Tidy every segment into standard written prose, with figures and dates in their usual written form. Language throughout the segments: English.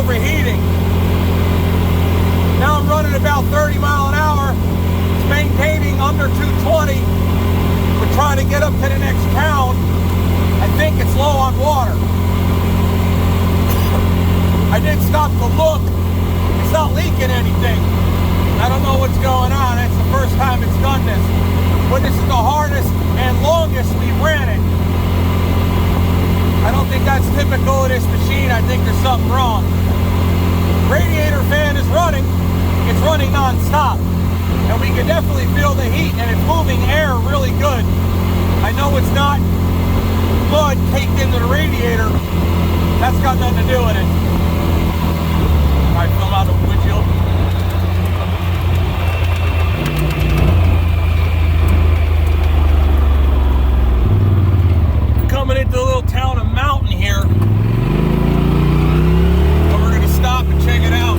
overheating. Now I'm running about 30 miles an hour. It's maintaining under 220. We're trying to get up to the next town. I think it's low on water. I did stop to look. It's not leaking anything. I don't know what's going on. It's the first time it's done this. But this is the hardest and longest we've ran it. I don't think that's typical of this machine. I think there's something wrong. Radiator fan is running. It's running non-stop. And we can definitely feel the heat, and it's moving air really good. I know it's not mud caked into the radiator. That's got nothing to do with it. All right, film out the windshield. Coming into the little town of Mountain here, and we're going to stop and check it out.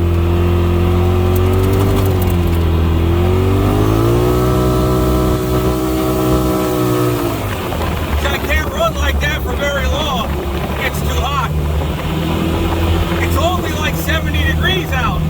I can't run like that for very long. It's too hot. It's only like 70 degrees out.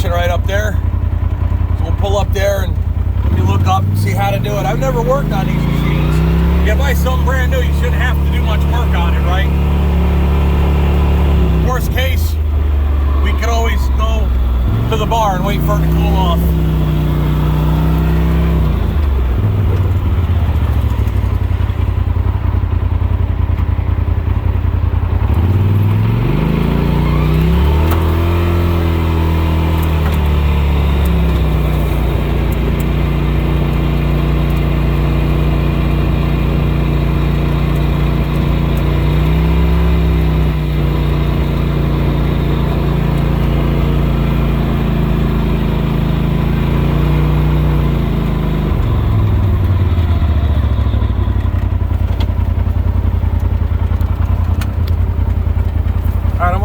Right up there. So we'll pull up there and you look up and see how to do it. I've never worked on these machines. If you buy something brand new, you shouldn't have to do much work on it, right? Worst case, we could always go to the bar and wait for it to cool off.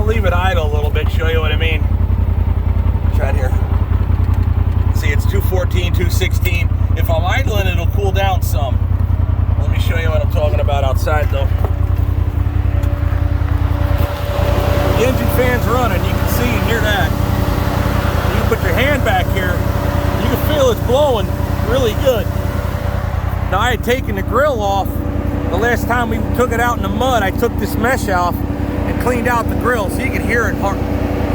Leave it idle a little bit, show you what I mean. Try it here. See, it's 214, 216. If I'm idling, it'll cool down some. Let me show you what I'm talking about outside though. The engine fan's running, you can see and hear that. You can put your hand back here, you can feel it's blowing really good. Now I had taken the grill off. The last time we took it out in the mud, I took this mesh off and cleaned out the grill so you can hear it hard.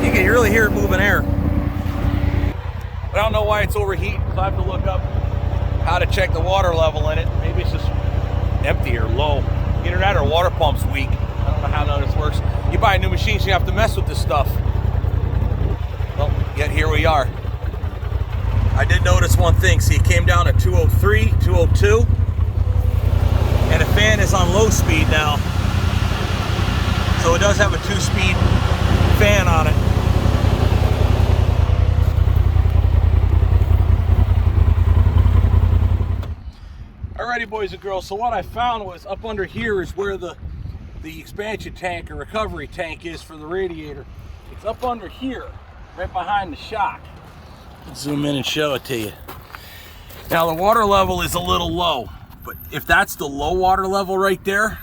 You can really hear it moving air. But I don't know why it's overheating, so I have to look up how to check the water level in it. Maybe it's just empty or low. Either that or water pump's weak. I don't know how none of this works. You buy a new machine, so you have to mess with this stuff. Well, yet here we are. I did notice one thing. See, it came down to 203, 202. And the fan is on low speed now. So it does have a 2-speed fan on it. Alrighty, boys and girls, so what I found was up under here is where the expansion tank or recovery tank is for the radiator. It's up under here, right behind the shock. Let's zoom in and show it to you. Now the water level is a little low, but if that's the low water level right there,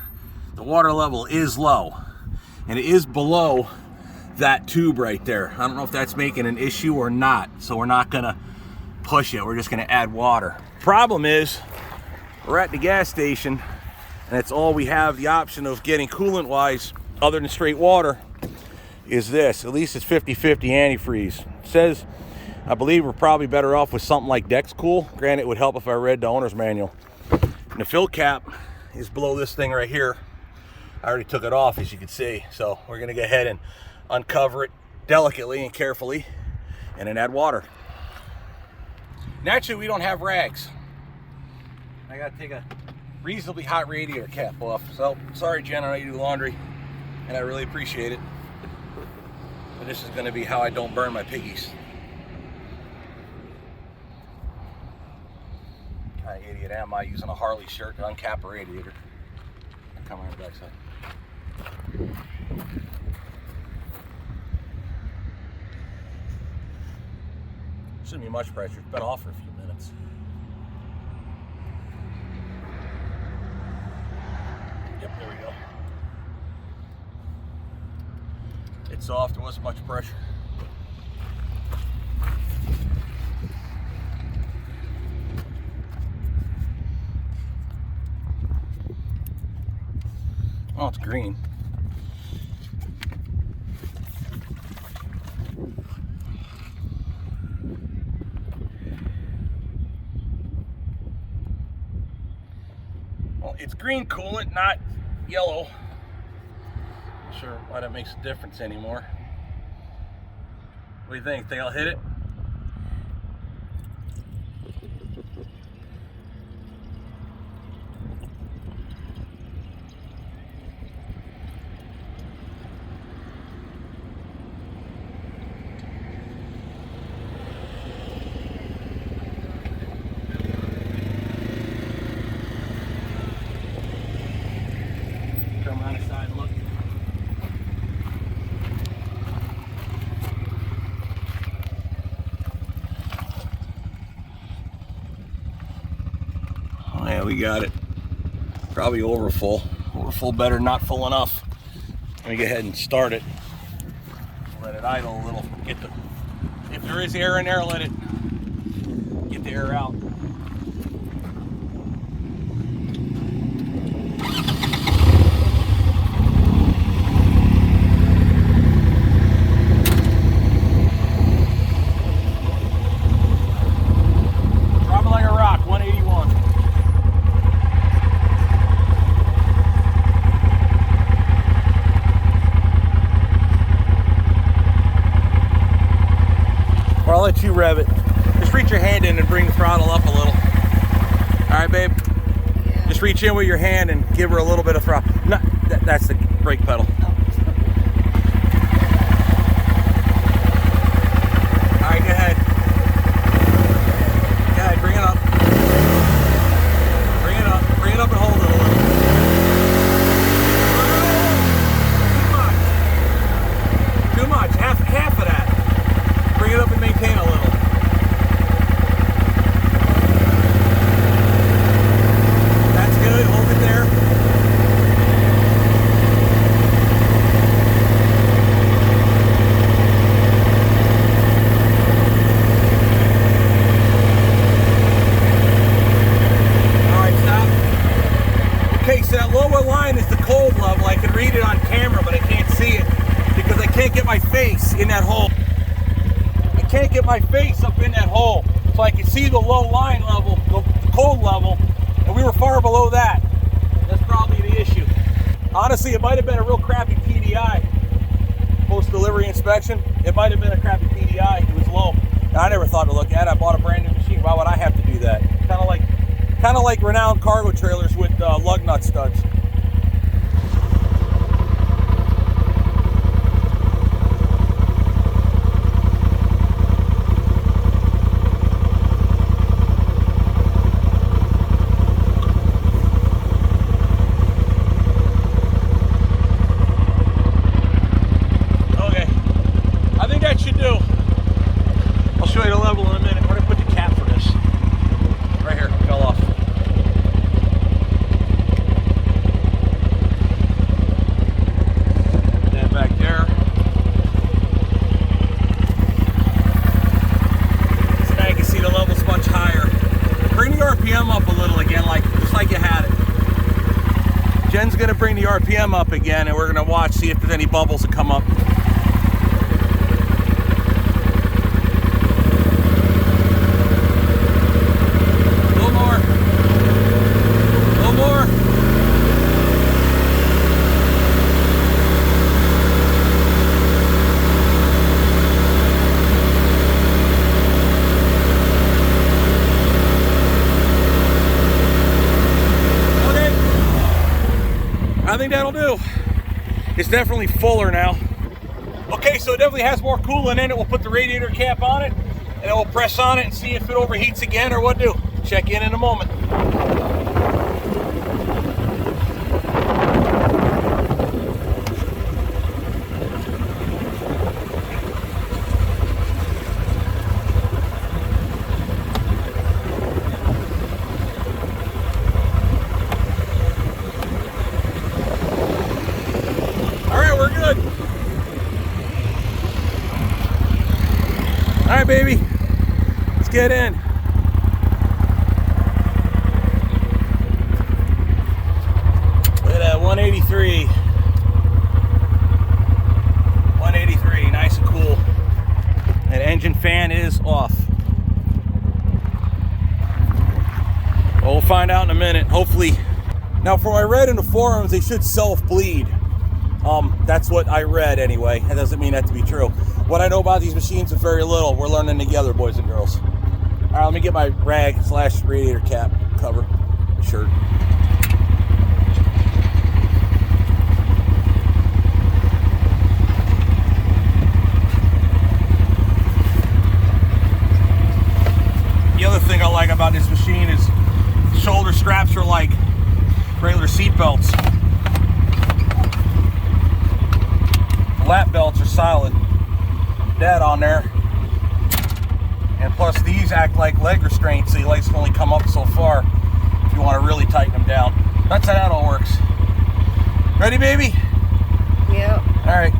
the water level is low. And it is below that tube right there. I don't know if that's making an issue or not, so we're not gonna push it. We're just gonna add water. Problem is, we're at the gas station, and it's all we have the option of getting coolant-wise, other than straight water, is this. At least it's 50-50 antifreeze. It says, I believe we're probably better off with something like Dexcool. Granted, it would help if I read the owner's manual. And the fill cap is below this thing right here. I already took it off, as you can see. So we're gonna go ahead and uncover it delicately and carefully and then add water. Naturally, we don't have rags. I gotta take a reasonably hot radiator cap off. So sorry, Jen, I know you do laundry and I really appreciate it. But this is gonna be how I don't burn my piggies. Kind of idiot am I using a Harley shirt to uncap a radiator. Come on the backside. Shouldn't be much pressure. It's been off for a few minutes. Yep, there we go. It's off. There wasn't much pressure. Oh, it's green. Well, it's green coolant, not yellow. Not sure why that makes a difference anymore. What do you think? Think I'll hit it? Come on the side and look. Oh yeah, we got it. Probably over full. Over full better, not full enough. Let me go ahead and start it. Let it idle a little. Get the, if there is air in there, let it get the air out. I'll let you rev it. Just reach your hand in and bring the throttle up a little. All right, babe? Yeah. Just reach in with your hand and give her a little bit of throttle. No, that's the brake pedal. Oh. All right, go ahead. Go ahead, bring it up. Bring it up. Bring it up and hold it a little. Too much. Half of that. Bring it up and maintain a little. That's good. Hold it there. All right, stop. Okay, so that lower line is the cold level. I can read it on camera, but I can't see it because I can't get my face in that hole. Can't get my face up in that hole, so I can see the low line level, the cold level, and we were far below that. That's probably the issue. Honestly, it might have been a real crappy PDI. Post-delivery inspection, it might have been a crappy PDI. It was low. And I never thought to look at it. I bought a brand new machine. Why would I have to do that? Kind of like renowned cargo trailers with lug nut studs. Jen's gonna bring the RPM up again, and we're gonna watch, see if there's any bubbles that come up. A little more. A little more. I think that'll do. It's definitely fuller now. Okay, so it definitely has more coolant in it. We'll put the radiator cap on it, and then we'll press on it and see if it overheats again or what do. Check in a moment. All right, baby, let's get in. Look at that, 183. 183, nice and cool. That engine fan is off. Well, we'll find out in a minute, hopefully. Now, from what I read in the forums, they should self-bleed. That's what I read anyway. That doesn't mean that to be true. What I know about these machines is very little. We're learning together, boys and girls. All right, let me get my rag / radiator cap cover shirt. The other thing I like about this machine is the shoulder straps are like regular seat belts. Lap belts are solid, dead on there, and plus these act like leg restraints, so your legs can only come up so far if you want to really tighten them down. That's how that all works. Ready, baby? Yep. All right.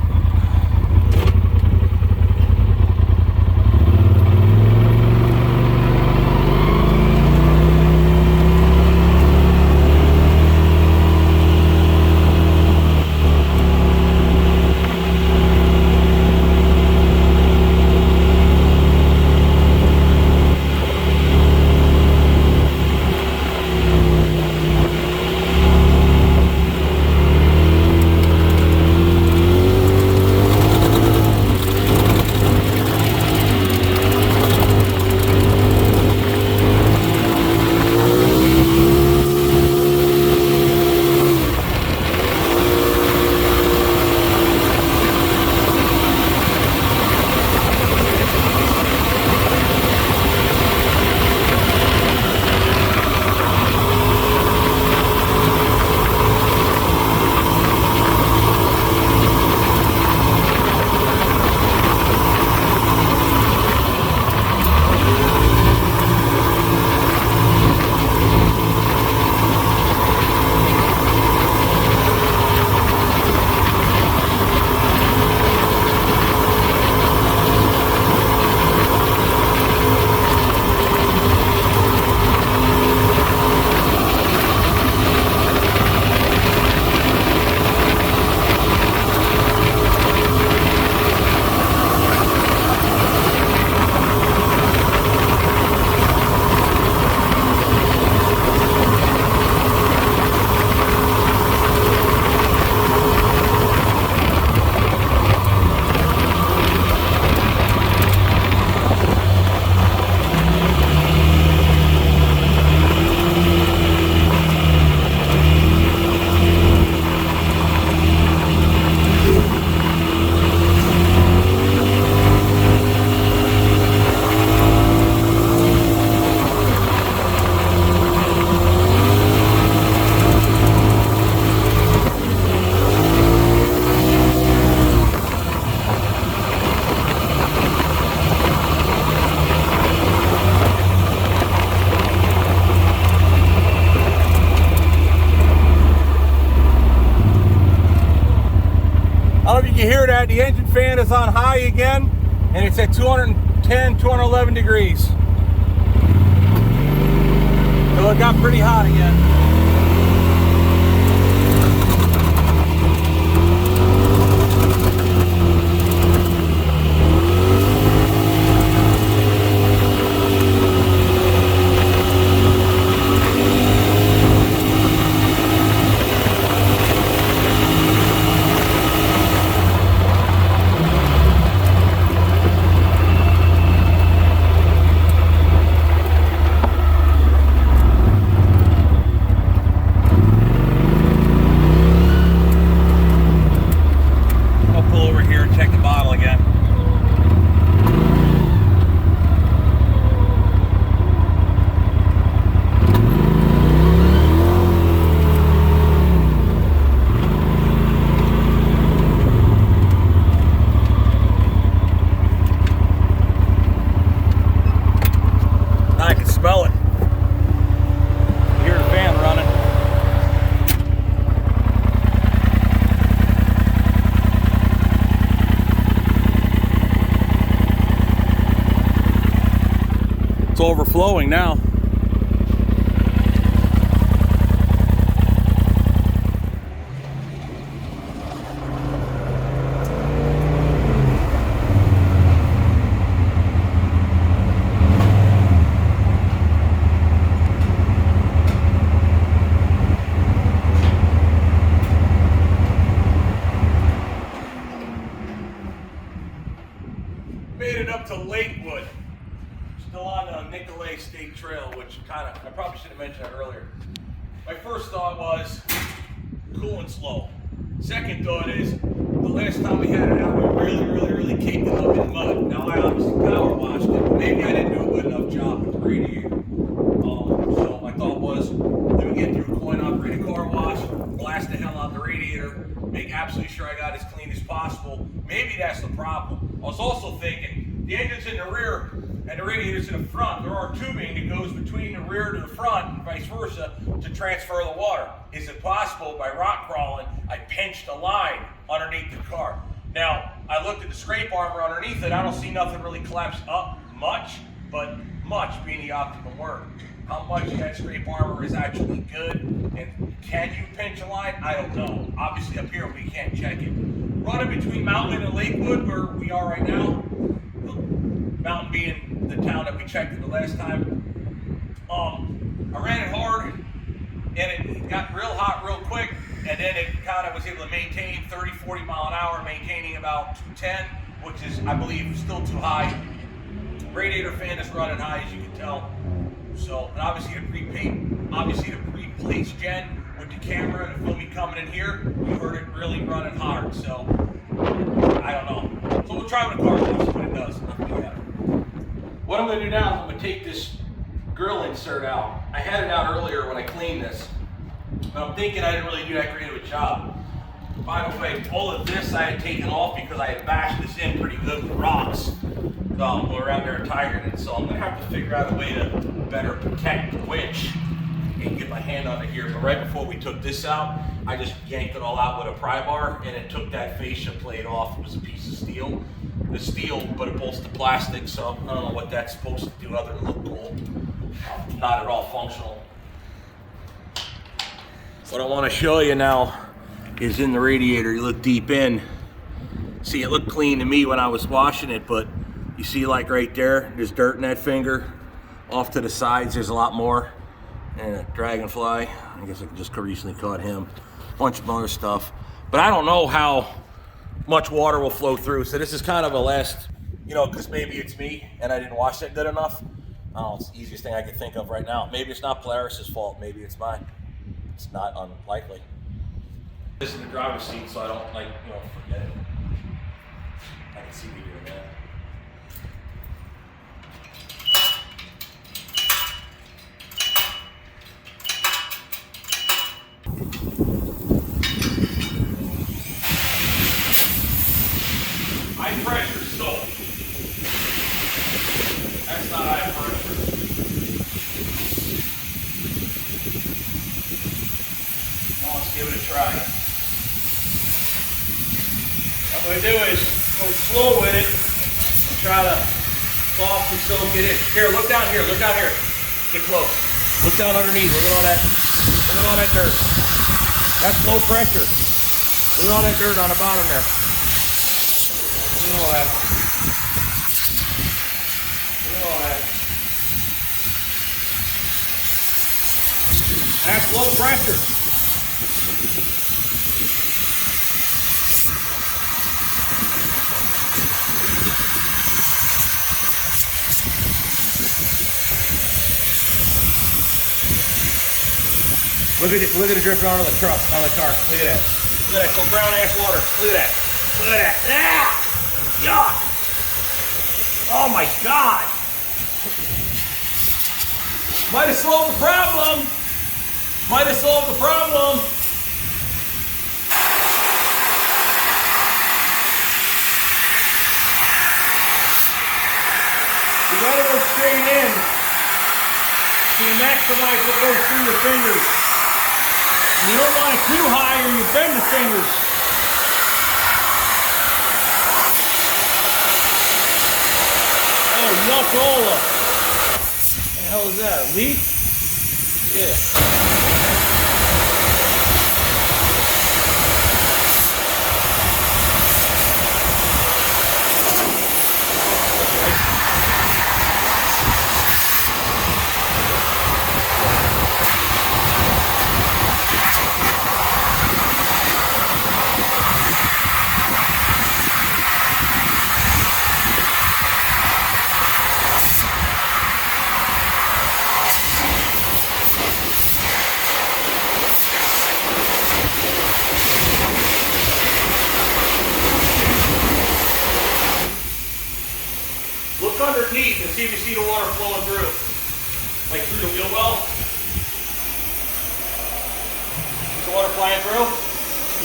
Hear that the engine fan is on high again, and it's at 210, 211 degrees. So it got pretty hot again. overflowing now. Made it up to Lakewood. Still on the Nicolay State Trail, which I probably should have mentioned that earlier. My first thought was coolant's low. Second thought is the last time we had it out, we really caked it up in mud. Now I obviously power washed it, but maybe I didn't do a good enough job with the radiator. So my thought was, let me get through a coin operated car wash, blast the hell out the radiator, make absolutely sure I got it as clean as possible. Maybe that's the problem. I was also thinking, the engine's in the rear and the radiator's in the front. There are tubing that goes between the rear to the front and vice versa to transfer the water. Is it possible by rock crawling, I pinched a line underneath the car? Now, I looked at the scrape armor underneath it. I don't see nothing really collapse up much, but much being the optimum word. How much of that scrape armor is actually good, and can you pinch a line? I don't know. Obviously up here we can't check it. Running between Mountain and Lakewood, where we are right now, Mountain being the town that we checked it the last time. I ran it hard, and it got real hot real quick, and then it kind of was able to maintain 30-40 mile an hour, maintaining about 210, which is, I believe, still too high. Radiator fan is running high, as you can tell. So, and obviously the pre-placed gen with the camera and the filming coming in here, you heard it really running hard. So, I don't know. So we'll try with a car wash, see what it does. What I'm going to do now is I'm going to take this grill insert out. I had it out earlier when I cleaned this, but I'm thinking I didn't really do that great of a job. By the way, all of this I had taken off because I had bashed this in pretty good with rocks around there at Tigerton. So I'm going to have to figure out a way to better protect the winch and get my hand under here. But right before we took this out, I just yanked it all out with a pry bar, and it took that fascia plate off. It was a piece of steel. The steel, but it bolts to plastic, so I don't know what that's supposed to do other than look cool. Not at all functional. What I want to show you now is in the radiator. You look deep in. See, it looked clean to me when I was washing it, but you see, like right there, there's dirt in that finger. Off to the sides, there's a lot more. And a dragonfly. I guess I just recently caught him. A bunch of other stuff. But I don't know how much water will flow through. So this is kind of a last, because maybe it's me and I didn't wash it good enough. It's the easiest thing I can think of right now. Maybe it's not Polaris's fault. Maybe it's mine. It's not unlikely. This is the driver's seat, so I don't forget it. I can see me doing that. High pressure soap. That's not high pressure. Well, let's give it a try. What I'm going to do is go slow with it and try to softly soak it in. Here, look down here. Look down here. Get close. Look down underneath. Look at all that. Look at all that dirt. That's low pressure. Look at all that dirt on the bottom there. Look at all that. Look at all that. That's low pressure. Look at it dripping onto the truck, on the car. Look at that. Look at that, some brown ass water. Look at that. Look at that. Ah! Yuck! Oh my God! Might have solved the problem. Might have solved the problem. You gotta go straight in. You maximize what goes through your fingers. You don't want it too high or you bend the fingers. Oh, Nucola. hell is that? A leak? Yeah. Look underneath and see if you see the water flowing through. Like through the wheel well. Is the water flying through?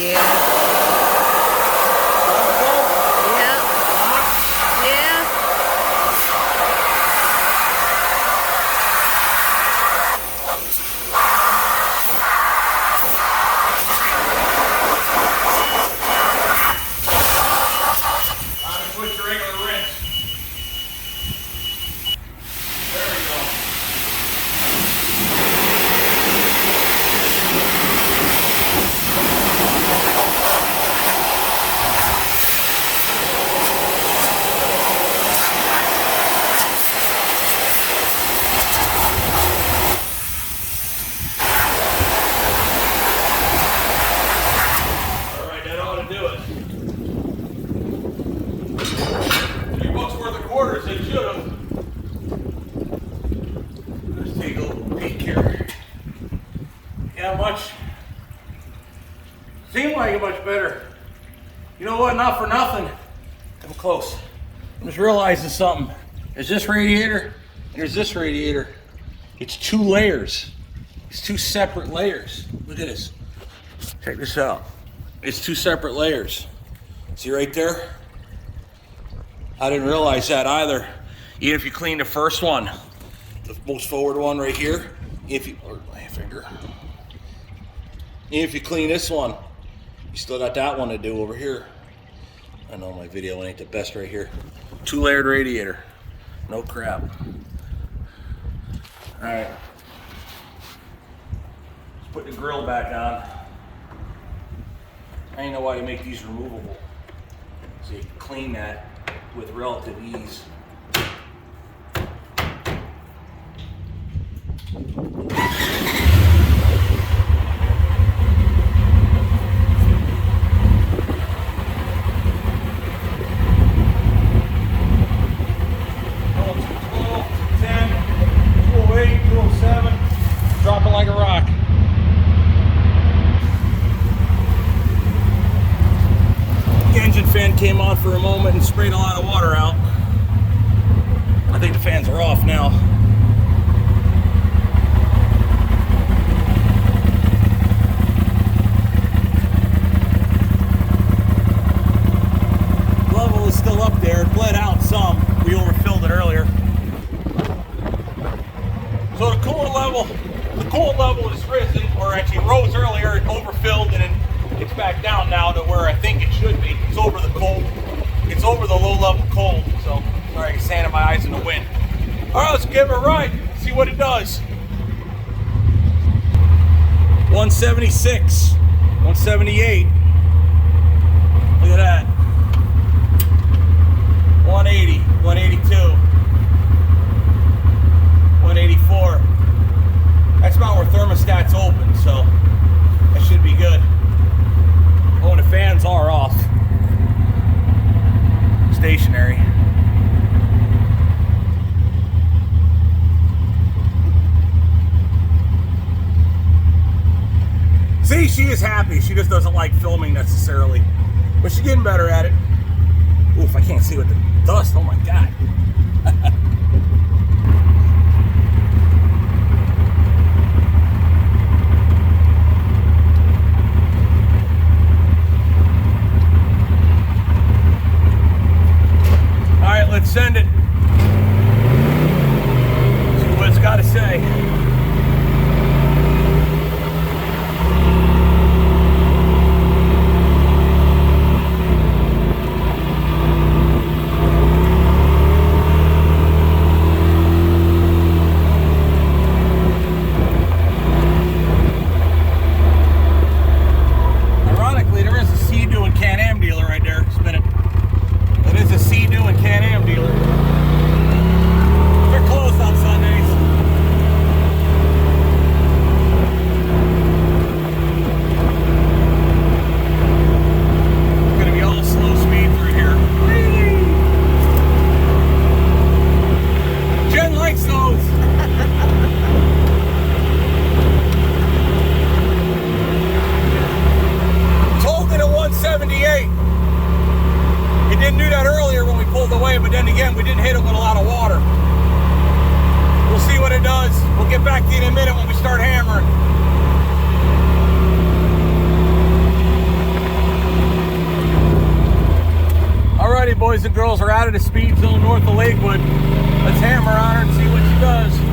Yeah. Yeah. Yeah. I'm gonna switch to regular rinse. There we go. Alright, that ought to do it. $3 worth of quarters, it should have. Let's take a little peek here. Yeah, much. Seemed like it much better. You know what? Not for nothing. I'm close. I'm just realizing something. There's this radiator and there's this radiator. It's 2 layers. It's 2 separate layers. Look at this. Check this out. It's 2 separate layers. See right there? I didn't realize that either. Even if you clean the first one, the most forward one right here, or my finger. Even if you clean this one, you still got that one to do over here. I know my video ain't the best right here. 2-layered radiator. No crap. All right. Let's put the grill back on. I didn't know why they make these removable. So you can clean that with relative ease. Dropping like a rock. The engine fan came on for a moment and sprayed a lot of water out. I think the fans are off now. Level is still up there. It bled out some. We overfilled it earlier. So the coolant level is risen, or actually rose earlier. It overfilled and then it's back down now to where I think it should be. It's over the cold. It's over the low level cold. So sorry, I can sand in my eyes in the wind. All right, let's give it a ride. See what it does. 176, 178. Look at that. 180, 182, 184. That's about where thermostat's open, so that should be good. Oh, and the fans are off. Stationary. See, she is happy. She just doesn't like filming necessarily, but she's getting better at it. Oof, I can't see with the dust. Oh my God. Let's send it. See what it's got to say. then again, we didn't hit it with a lot of water. We'll see what it does. We'll get back to you in a minute when we start hammering. Alrighty, boys and girls, we're out of the speed zone north of Lakewood. Let's hammer on her and see what she does.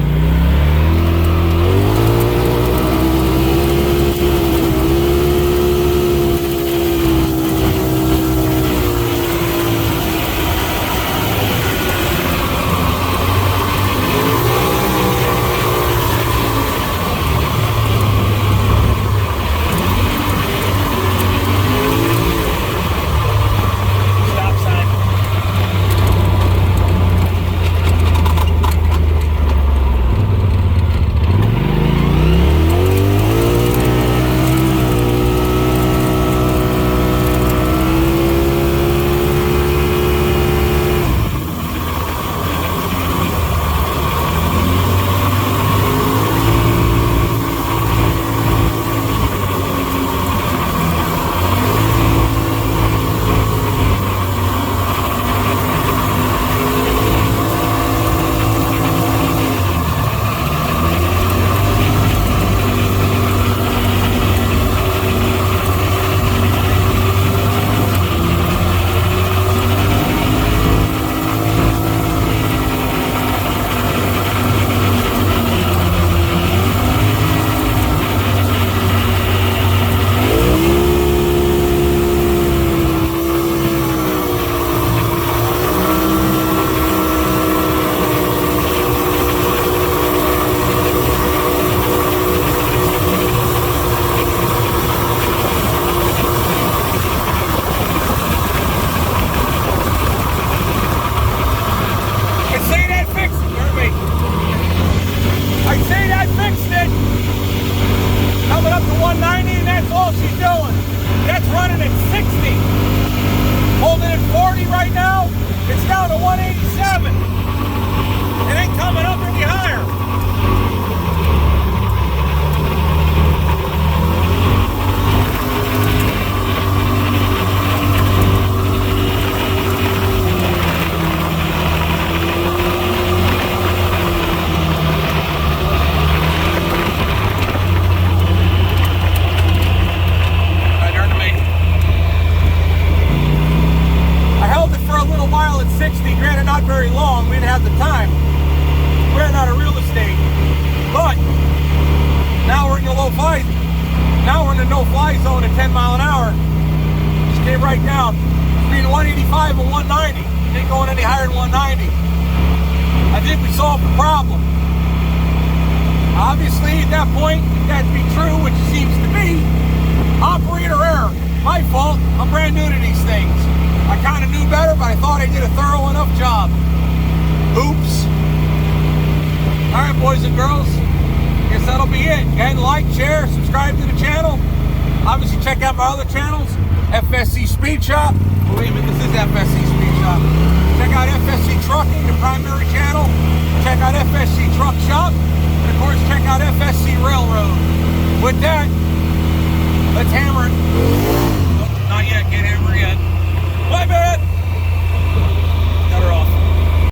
Boys and girls, guess that'll be it. And like, share, subscribe to the channel. Obviously, check out my other channels, FSC Speed Shop. Oh, wait a minute, this is FSC Speed Shop. Check out FSC Trucking, the primary channel. Check out FSC Truck Shop. And of course, check out FSC Railroad. With that, let's hammer it. Oh, not yet, can't hammer yet. Bye, man.